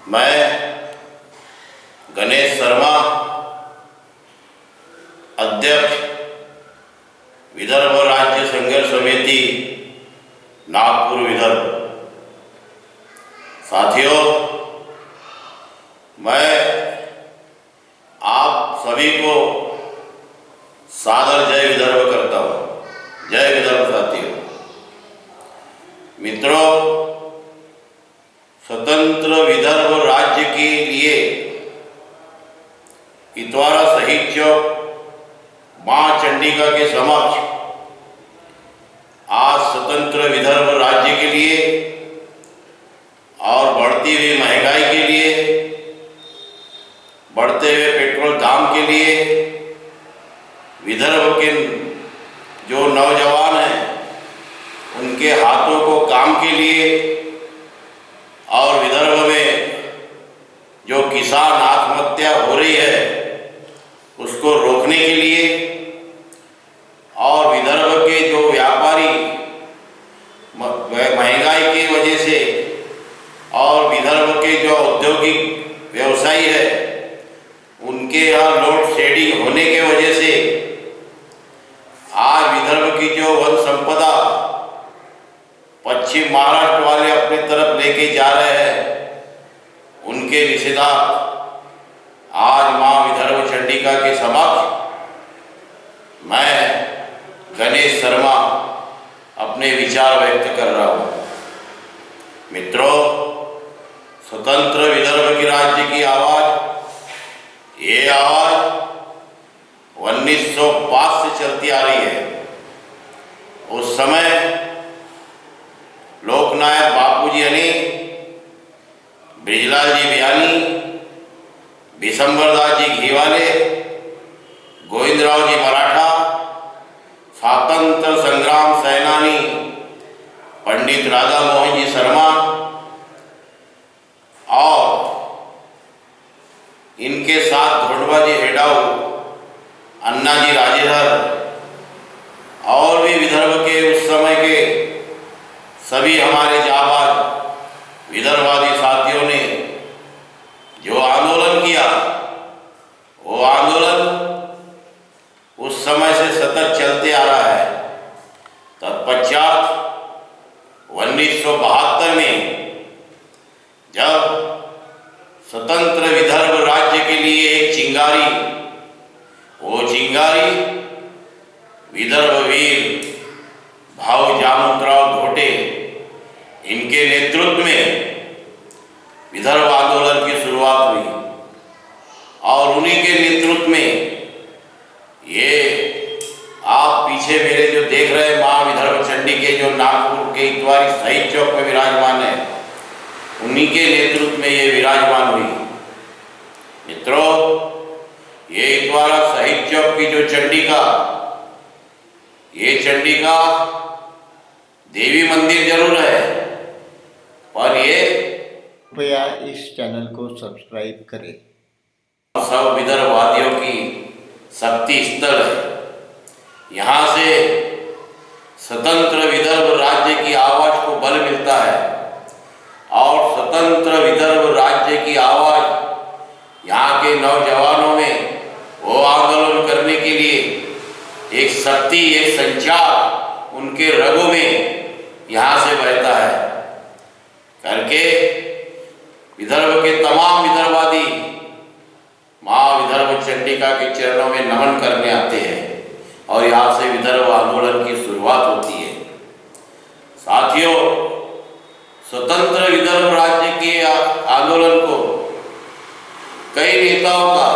मैं गणेश शर्मा, अध्यक्ष विदर्भ राज्य संघर्ष समिति नागपुर विदर्भ। साथियों, मैं आप सभी को सादर जय विदर्भ करता हूँ। जय विदर्भ साथियों। मित्रों, स्वतंत्र विदर्भ राज्य के लिए इतवारा शहीद चौक मां चंडिका के समक्ष आज स्वतंत्र विदर्भ राज्य के लिए और बढ़ती हुई महंगाई के लिए, बढ़ते हुए पेट्रोल दाम के लिए विदर्भ के जो नौजवान हैं उनके हाथों को काम के लिए और विदर्भ में जो किसान आत्महत्या हो रही है उसको रोकने के लिए और विदर्भ के जो व्यापारी महंगाई की वजह से और विदर्भ के जो औद्योगिक व्यवसायी है उनके यहाँ लोड शेडिंग होने के वजह से आज विदर्भ की जो वन संपदा पश्चिम महाराष्ट्र वाले अपने तरफ लेके जा रहे हैं, उनके निषेधार्थ आज मां विदर्भ चंडिका के समक्ष मैं गणेश शर्मा अपने विचार व्यक्त कर रहा हूँ। मित्रों, स्वतंत्र विदर्भ की राज्य की आवाज, ये आवाज 1905 से चलती आ रही है। उस समय लोकनायक बापूजी यानी ब्रिजलाल जी बियानी, बिशंबरदास जी घीवाले, गोविंदराव जी मराठा, स्वातंत्र संग्राम सेनानी पंडित राधा मोहन जी शर्मा और इनके साथ धोंडबाजी हेडाऊ, अन्ना जी राजेधर और भी विदर्भ के उस समय के सभी हमारे जाबाज विदर्भवादी साथियों ने जो आंदोलन किया, वो आंदोलन उस समय से सतत चलते आ रहा है। तत्पश्चात 1972 में जब स्वतंत्र विदर्भ राज्य के लिए एक चिंगारी, वो चिंगारी विदर्भ वीर भाऊ जामवंतराव धोटे, इनके नेतृत्व में विदर्भ आंदोलन की शुरुआत हुई और उन्हीं के नेतृत्व में ये आप पीछे मेरे जो देख रहे हैं मां विदर्भ चंडी के जो नागपुर के इतवारी शहीद चौक में विराजमान है, उन्हीं के नेतृत्व में ये विराजमान हुई। मित्रों, ये इतवारा शहीद चौक की जो चंडिका, ये चंडिका देवी मंदिर जरूर है, पर ये कृपया इस चैनल को सब्सक्राइब करें। सब विदर्भवादियों की शक्ति स्थल है। यहाँ से स्वतंत्र विदर्भ राज्य की आवाज को बल मिलता है और स्वतंत्र विदर्भ राज्य की आवाज यहाँ के नौजवानों में वो आंदोलन करने के लिए एक शक्ति, एक संचार उनके रगों में यहाँ से बहता है करके विदर्भ के तमाम विदर्भवादी मां विदर्भ चंडिका के चरणों में नमन करने आते हैं और यहाँ से विदर्भ आंदोलन की शुरुआत होती है। साथियों, स्वतंत्र विदर्भ राज्य के आंदोलन को कई नेताओं का,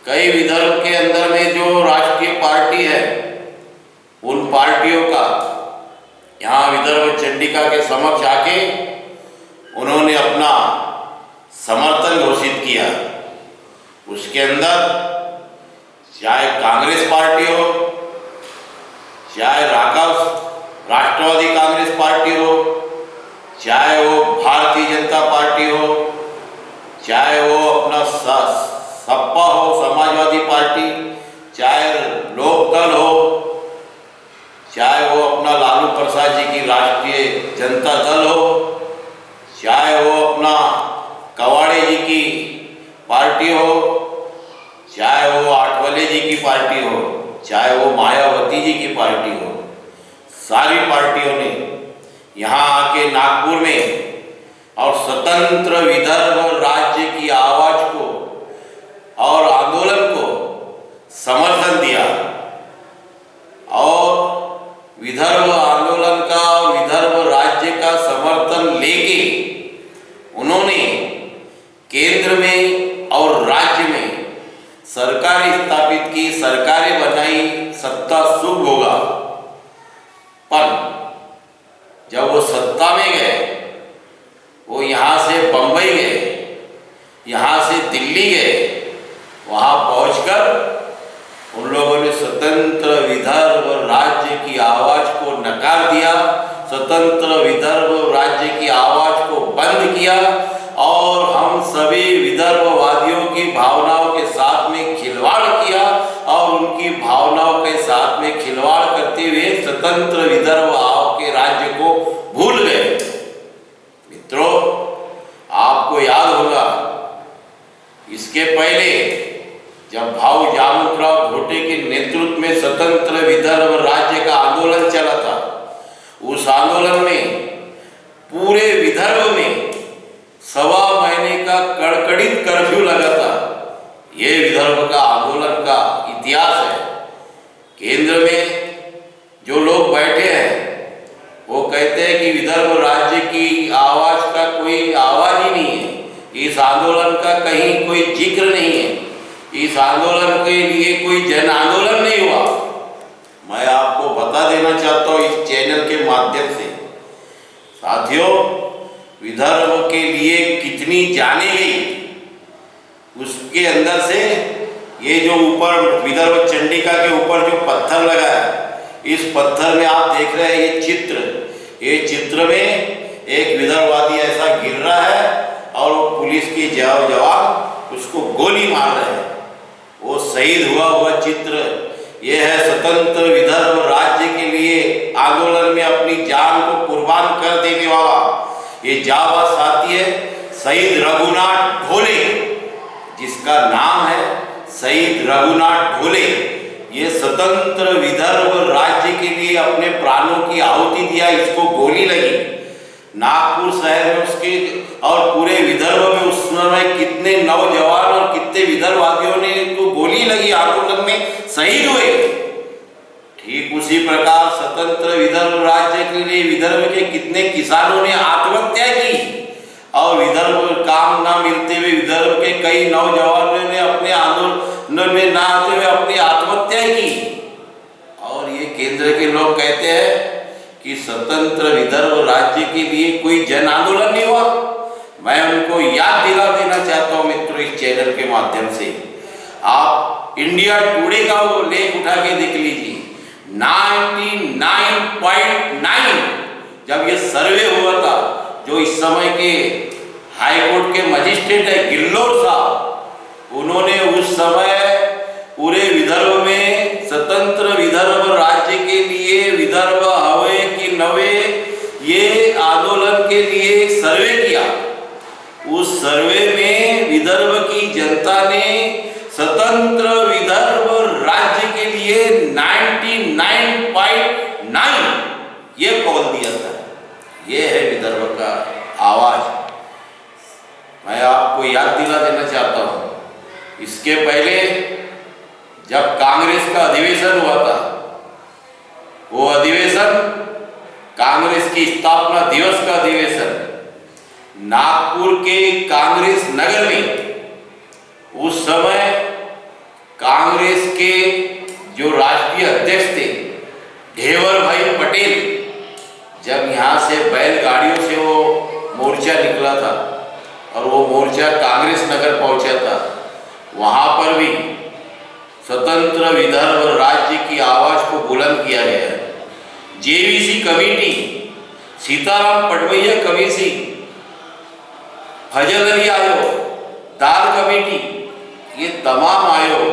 कई विदर्भ के अंदर में जो राष्ट्रीय पार्टी है उन पार्टियों का यहाँ विदर्भ चंडिका के समक्ष आके उन्होंने अपना समर्थन घोषित किया। उसके अंदर चाहे कांग्रेस पार्टी हो, चाहे राष्ट्रवादी कांग्रेस पार्टी हो, चाहे वो भारतीय जनता पार्टी हो, चाहे वो अपना सपा हो समाजवादी पार्टी, चाहे लोकदल हो, चाहे वो अपना लालू प्रसाद जी की राष्ट्रीय जनता दल हो, चाहे वो अपना पार्टी हो, चाहे वो आठवले जी की पार्टी हो, चाहे वो मायावती जी की पार्टी हो, सारी पार्टियों ने यहाँ आके नागपुर में और स्वतंत्र विदर्भ राज्य की आवाज को और आंदोलन को समर्थन दिया और विदर्भ आंदोलन का और विदर्भ राज्य का समर्थन लेके उन्होंने केंद्र में और राज्य में सरकारें स्थापित की, सरकारें बनाई, सत्ता सुख होगा। पर जब वो सत्ता में गए, वो यहाँ से बंबई गए, यहाँ से दिल्ली गए, वहाँ पहुंचकर उन लोगों ने स्वतंत्र विदर्भ राज्य की आवाज को नकार दिया, स्वतंत्र विदर्भ राज्य की आवाज को बंद किया और हम सभी विदर्भवादियों की भावनाओं के साथ में खिलवाड़ किया और उनकी भावनाओं के साथ में खिलवाड़ करते हुए स्वतंत्र विदर्भ के राज्य को भूल गए। मित्रों, आपको याद होगा इसके पहले जब भाऊ जामवंतराव घोटे के नेतृत्व में स्वतंत्र विदर्भ राज्य का आंदोलन चला था, उस आंदोलन में पूरे विदर्भ में 1.25 महीने का कड़कड़ित कर्फ्यू लगा था। ये विदर्भ का आंदोलन का इतिहास है। केंद्र में जो लोग बैठे हैं वो कहते हैं कि विदर्भ राज्य की आवाज का कोई आवाज ही नहीं है, इस आंदोलन का कहीं कोई जिक्र नहीं है, इस आंदोलन के लिए कोई जन आंदोलन नहीं हुआ। मैं आपको बता देना चाहता हूँ इस चैनल के माध्यम से, साथियों, विदर्भ के लिए कितनी जाने गई, उसके अंदर से ये जो ऊपर विदर्भ चंडिका के ऊपर जो पत्थर लगा है, इस पत्थर में आप देख रहे हैं ये चित्र में एक विदर्भवादी ऐसा गिर रहा है और वो पुलिस के जवान उसको गोली मार रहे हैं। वो शहीद हुआ चित्र, ये है स्वतंत्र विदर्भ राज्य के लिए आंदोलन में अपनी जान को कुर्बान कर देने वाला ये जाबाज साथी है शहीद रघुनाथ ढोले, जिसका नाम है शहीद रघुनाथ ढोले। ये स्वतंत्र विदर्भ राज्य के लिए अपने प्राणों की आहुति दिया, इसको गोली लगी नागपुर शहर में उसके और पूरे विदर्भ में। उस समय कितने नौजवान और कितने विदर्भवादियों ने तो गोली लगी, आंदोलन में शहीद हुए। ठीक उसी प्रकार स्वतंत्र विदर्भ राज्य के लिए विदर्भ के कितने किसानों ने आत्महत्या की और विदर्भ काम ना मिलते हुए विदर्भ के कई नौजवानों ने अपने आंदोलन में ना आते हुए अपनी आत्महत्या की। और ये केंद्र के लोग कहते हैं कि स्वतंत्र विदर्भ राज्य के लिए कोई जन आंदोलन नहीं हुआ। मैं उनको याद दिला देना चाहता हूँ मित्रों, इस चैनल के माध्यम से आप इंडिया टुडे का वो लेख उठा के देख लीजिए। 99.9 जब ये सर्वे हुआ था, जो इस समय के हाईकोर्ट के मजिस्ट्रेट है गिल्लोर साहब, उन्होंने उस समय पूरे विदर्भ में स्वतंत्र विदर्भ राज्य के लिए विदर्भ हवे कि नवे ये आंदोलन के लिए एक सर्वे किया। उस सर्वे में विदर्भ की जनता ने स्वतंत्र विदर्भ राज्य के लिए 99.9 ये कॉल दिया था। ये है विदर्भ का आवाज। मैं आपको याद दिला देना चाहता हूं, इसके पहले जब कांग्रेस का अधिवेशन हुआ था, वो अधिवेशन कांग्रेस की स्थापना दिवस का अधिवेशन नागपुर के कांग्रेस नगर में, उस समय कांग्रेस के जो राष्ट्रीय अध्यक्ष थे ढेवर भाई पटेल, जब यहाँ से बैलगाड़ियों से वो मोर्चा निकला था और वो मोर्चा कांग्रेस नगर पहुंचा था, वहां पर भी स्वतंत्र विदर्भ राज्य की आवाज को बुलंद किया गया है। जेवीसी कमेटी, सीताराम पटवैया कमेटी, फजल अली आयोग, दाल कमेटी, ये तमाम आयोग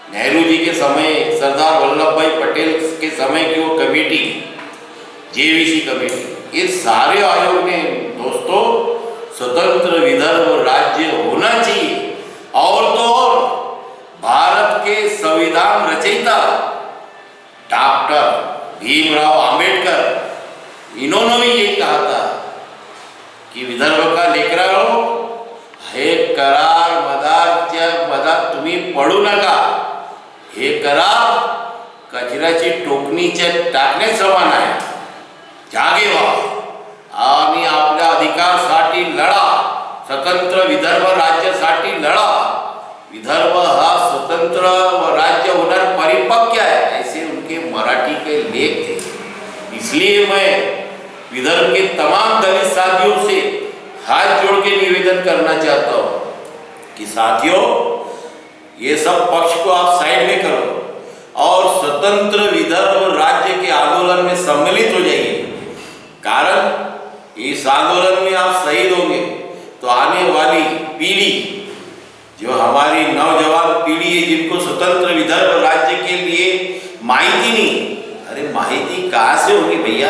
नेहरू जी के समय, सरदार वल्लभ भाई पटेल के समय की वो कमेटी, जेवीसी कमेटी, ये सारे आयोग ने दोस्तों स्वतंत्र विदर्भ राज्य होना चाहिए की विदर्भ का लेकरांनो, हे करार मधात तुम्ही पडू नका. हे करार कचऱ्याची टोकणीच्या टाकण्या समान आहे. जागे व्हा आणि आपल्या अधिकारासाठी लढा. स्वतंत्र विदर्भ राज्यासाठी लढा. विदर्भ हा स्वतंत्र राज्य होना परिपक्व है, ऐसे उनके मराठी के लेख थे. इसलिए मैं विदर्भ के तमाम दलित साथियों से हाथ जोड़ के निवेदन करना चाहता हूँ कि साथियों, ये सब पक्ष को आप साइड में करो और स्वतंत्र विदर्भ राज्य के आंदोलन में सम्मिलित हो जाइए. कारण इस आंदोलन में आप शहीद होंगे तो आने वाली पीढ़ी, जो हमारी नौजवान पीढ़ी है, जिनको स्वतंत्र विदर्भ राज्य के लिए माहिती नहीं, अरे माहिती कहाँ से होगी भैया.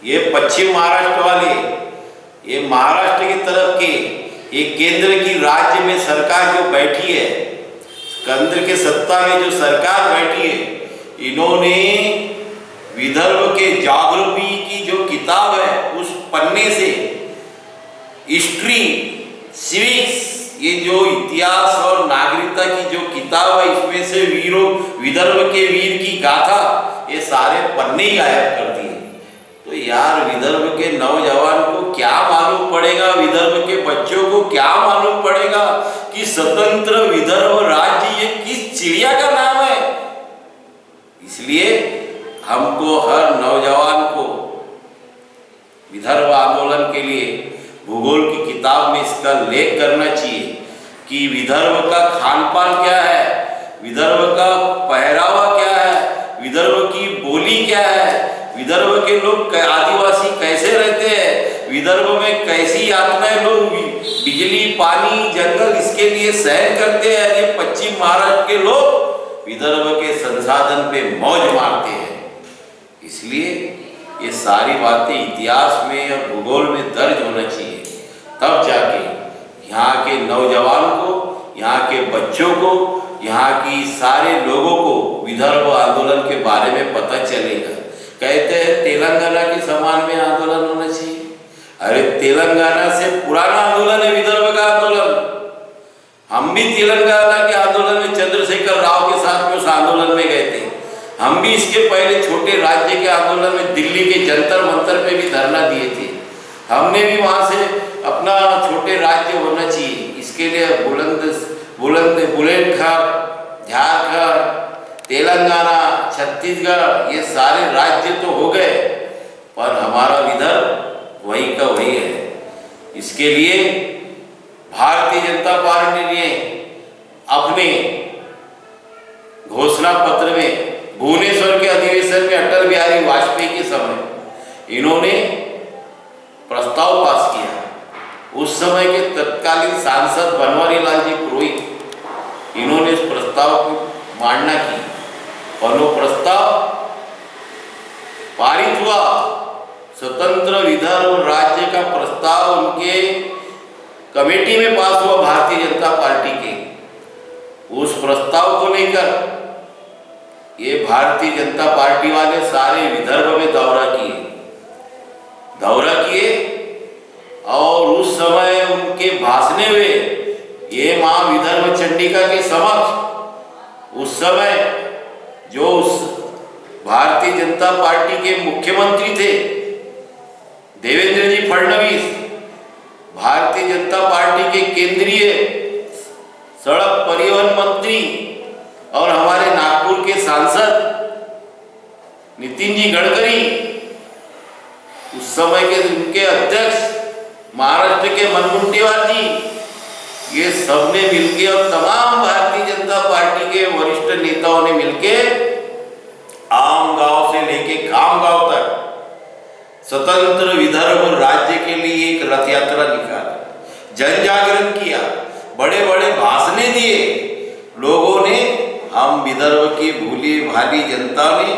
ये पश्चिम महाराष्ट्र वाले, ये महाराष्ट्र की तरफ के, ये केंद्र की राज्य में सरकार जो बैठी है, केंद्र के सत्ता में जो सरकार बैठी है, इन्होंने विदर्भ के ज्योग्राफी की जो किताब है उस पन्ने से हिस्ट्री, सिविक्स, ये जो इतिहास और नागरिकता की जो किताब है, इसमें से विदर्भ के वीर की गाथा, ये सारे पन्ने ही गायब कर दिए. तो यार, विदर्भ के नौजवान को क्या मालूम पड़ेगा, विदर्भ के बच्चों को क्या मालूम पड़ेगा कि स्वतंत्र विदर्भ राज्य ये किस चिड़िया का नाम है. इसलिए हमको, हर नौजवान को विदर्भ आंदोलन के लिए भूगोल की किताब में इसका लेख करना चाहिए कि विदर्भ का खान पान क्या है, विदर्भ का पहरावा क्या है, विदर्भ की बोली क्या है, विदर्भ के लोग आदिवासी कैसे रहते हैं, विदर्भ में कैसी यातनाएं लोग बिजली, पानी, जंगल इसके लिए सहन करते हैं. ये पश्चिम महाराष्ट्र के लोग विदर्भ के संसाधन पे मौज मारते हैं. इसलिए ये सारी बातें इतिहास में और भूगोल में दर्ज होना चाहिए. तब जाके यहाँ के नौजवान को, यहाँ के बच्चों को, यहाँ की सारे लोगों को विदर्भ आंदोलन के बारे में पता चलेगा. कहते हैं तेलंगाना के समान में आंदोलन होना चाहिए. अरे तेलंगाना से पुराना आंदोलन है विदर्भ का आंदोलन. हम भी तेलंगाना के आंदोलन में चंद्रशेखर राव के साथ में उस आंदोलन में गए थे. हम भी इसके पहले छोटे राज्य के आंदोलन में दिल्ली के जंतर मंतर पे भी धरना दिए थे. हमने भी वहाँ से अपना छोटे राज्य होना चाहिए, इसके लिए बुलंदशहर, झारखंड, तेलंगाना, छत्तीसगढ़, ये सारे राज्य तो हो गए, पर हमारा विदर्भ वही का वही है. इसके लिए भारतीय जनता पार्टी ने अपने घोषणा पत्र में भुवनेश्वर के अधिवेशन में अटल बिहारी वाजपेयी के समय इन्होंने प्रस्ताव पास किया. उस समय के तत्कालीन सांसद बनवारी लाल जी पुरोहित, इन्होंने इस प्रस्ताव को मांडना की और वो प्रस्ताव पारित हुआ. स्वतंत्र विदर्भ राज्य का प्रस्ताव उनके कमेटी में पास हुआ भारतीय जनता पार्टी के. उस प्रस्ताव को लेकर ये भारतीय जनता पार्टी वाले सारे विदर्भ में दौरा किए और उस समय उनके भाषण हुए. ये मां विदर्भ चंडिका के समक्ष उस समय जो उस भारतीय जनता पार्टी के मुख्यमंत्री थे देवेंद्र जी फडणवीस, भारतीय जनता पार्टी के केंद्रीय सड़क परिवहन मंत्री और हमारे नागपुर के सांसद नितिन जी गडकरी, उस समय के उनके अध्यक्ष महाराष्ट्र के मुनगंटीवार जी, ये सबने मिलके और तमाम भारतीय जनता पार्टी के वरिष्ठ नेताओं ने मिलके आम गांव से लेके खाम गांव तक स्वतंत्र विदर्भ राज्य के लिए एक रथ यात्रा निकाली, जन जागरण किया, बड़े बड़े भाषण दिए. लोगों ने, हम विदर्भ की भूली भाली जनता ने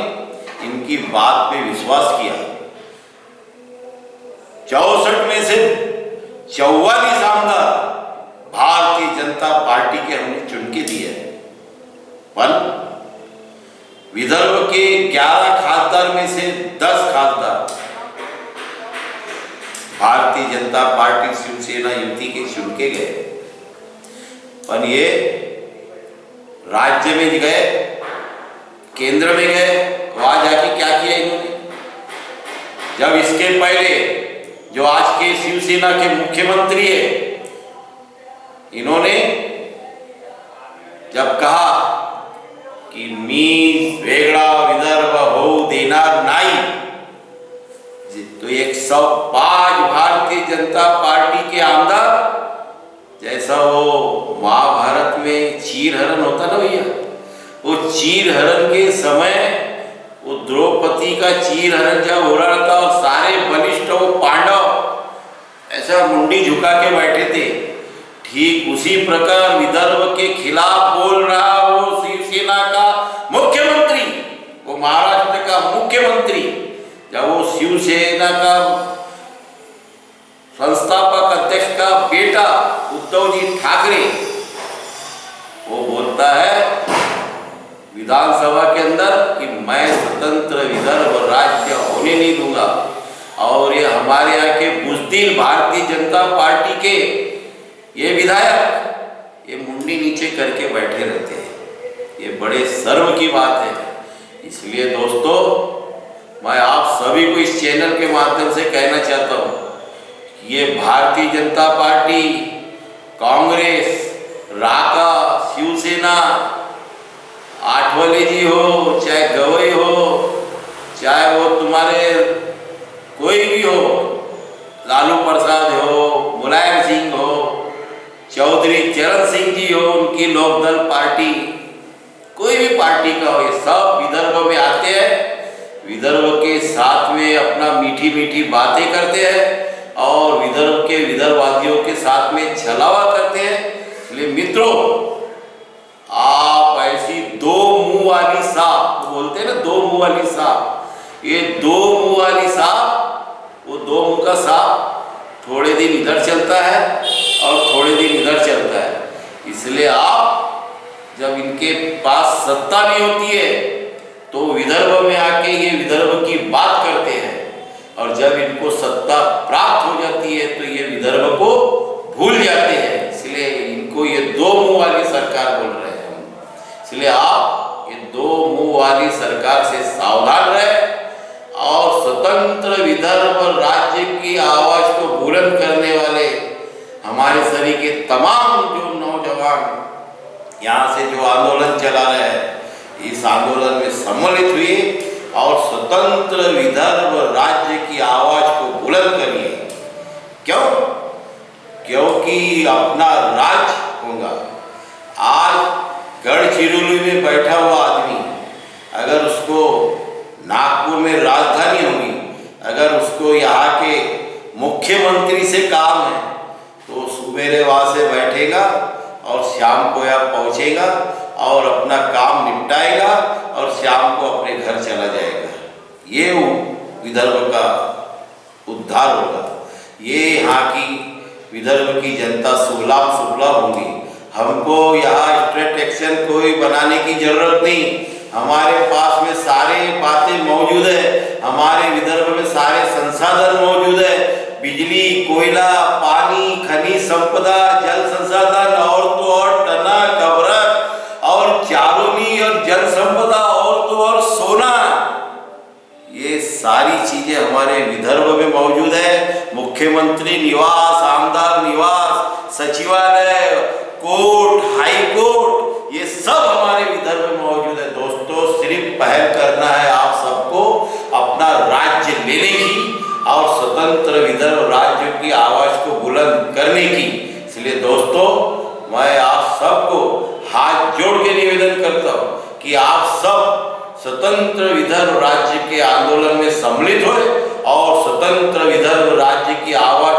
इनकी बात पे विश्वास किया. 64 में से 44 आमदार भारतीय जनता पार्टी के हमने चुन के दिए. पर विदर्भ के 11 खासदार में से 10 खासदार भारतीय जनता पार्टी शिवसेना युति के चुन के गए, पर ये राज्य में गए, केंद्र में गए, वहां जाके क्या किया इन्होंने? जब इसके पहले जो आज के शिवसेना के मुख्यमंत्री है, इन्होंने जब कहा कि मी वेगळा विदर्भ होऊ देणार नाही, तो 105 भारतीय जनता पार्टी के आमदार, जैसा वो महाभारत में चीरहरण होता ना भैया, वो चीरहरण के समय वो द्रौपदी का चीरहरण जब हो रहा था और सारे बलिष्ठ वो पांडव ऐसा मुंडी झुका के बैठे थे, ठीक उसी प्रकार विदर्भ के खिलाफ बोल रहा वो शिवसेना का मुख्यमंत्री, वो महाराष्ट्र का मुख्यमंत्री, जब वो शिवसेना का संस्थापक अध्यक्ष का बेटा उद्धव जी ठाकरे वो बोलता है विधानसभा के अंदर कि मैं स्वतंत्र विदर्भ राज्य होने नहीं दूंगा, और ये हमारे यहाँ के बुज़दिल भारतीय जनता पार्टी के ये विधायक ये मुंडी नीचे करके बैठे रहते हैं। ये बड़े शर्म की बात है। इसलिए दोस्तों, मैं आप सभी को इस चैनल के माध्यम से कहना चाहता हूँ, ये भारतीय जनता पार्टी, कांग्रेस, राका, शिवसेना, आठवले जी हो, चाहे गवई हो, चाहे वो तुम्हारे कोई भी हो, लालू प्रसाद हो, मुलायम सिंह हो, चौधरी चरण सिंह जी हो, उनकी लोकदल पार्टी, कोई भी पार्टी का हो, ये सब विदर्भ में आते हैं, विदर्भ के साथ में अपना मीठी मीठी बातें करते हैं और विदर्भ के विदर्भवादियों के साथ में छलावा करते हैं। इसलिए मित्रों, आप ऐसी दो मुंह वाली सांप बोलते हैं ना, दो मुंह वाली सांप, ये दो मुंह वाली सांप, वो दो मुंह का सांप थोड़े दिन इधर चलता है और थोड़े दिन इधर चलता है। इसलिए आप जब इनके पास सत्ता नहीं होती है तो विदर्भ में आके ये विदर्भ की बात करते हैं, और जब इनको सत्ता प्राप्त हो जाती है तो ये विदर्भ को भूल जाते हैं। इसलिए इनको ये दो मुंह वाली सरकार बोल रहे हैं हम। इसलिए आप ये दो मुंह वाली सरकार से सावधान रहे और स्वतंत्र विदर्भ राज्य की आवाज को बुलंद करने वाले हमारे शरीर के तमाम जो नौजवान यहाँ से जो आंदोलन चला रहे हैं, इस आंदोलन में सम्मिलित हुए और स्वतंत्र विदर्भ राज्य की आवाज को बुलंद करिए। क्यों? क्योंकि अपना राज्य होगा। आज गढ़चिरौली में बैठा हुआ आदमी अगर उसको नागपुर में राजधानी होगी, अगर उसको यहाँ के मुख्यमंत्री से काम है तो सुबेरे वहाँ से बैठेगा और शाम को यहाँ पहुँचेगा और अपना काम निपटाएगा और शाम को अपने घर चला जाएगा। ये विदर्भ का उद्धार होगा। ये यहाँ की विदर्भ की जनता सुलभ होगी। हमको यहाँ स्ट्रेट एक्शन कोई बनाने की जरूरत नहीं। हमारे पास में सारे बातें मौजूद है, हमारे विदर्भ में सारे संसाधन मौजूद है, बिजली, कोयला, पानी, खनिज संपदा, जल संसाधन और तो और तना कबरक और चारोनी और जल संपदा और तो और सोना, ये सारी चीजें हमारे विदर्भ में मौजूद है। मुख्यमंत्री निवास, आमदार निवास, सचिवालय, कोर्ट, हाई कोर्ट, ये सब हमारे विदर्भ में मौजूद है। दोस्तों, सिर्फ पहल करना है आप सबको अपना राज्य लेने की और स्वतंत्र विदर्भ राज्य की आवाज को बुलंद करने की। इसलिए दोस्तों, मैं आप सबको हाथ जोड़ के निवेदन करता हूँ कि आप सब स्वतंत्र विदर्भ राज्य के आंदोलन में सम्मिलित होए और स्वतंत्र विदर्भ राज्य की आवाज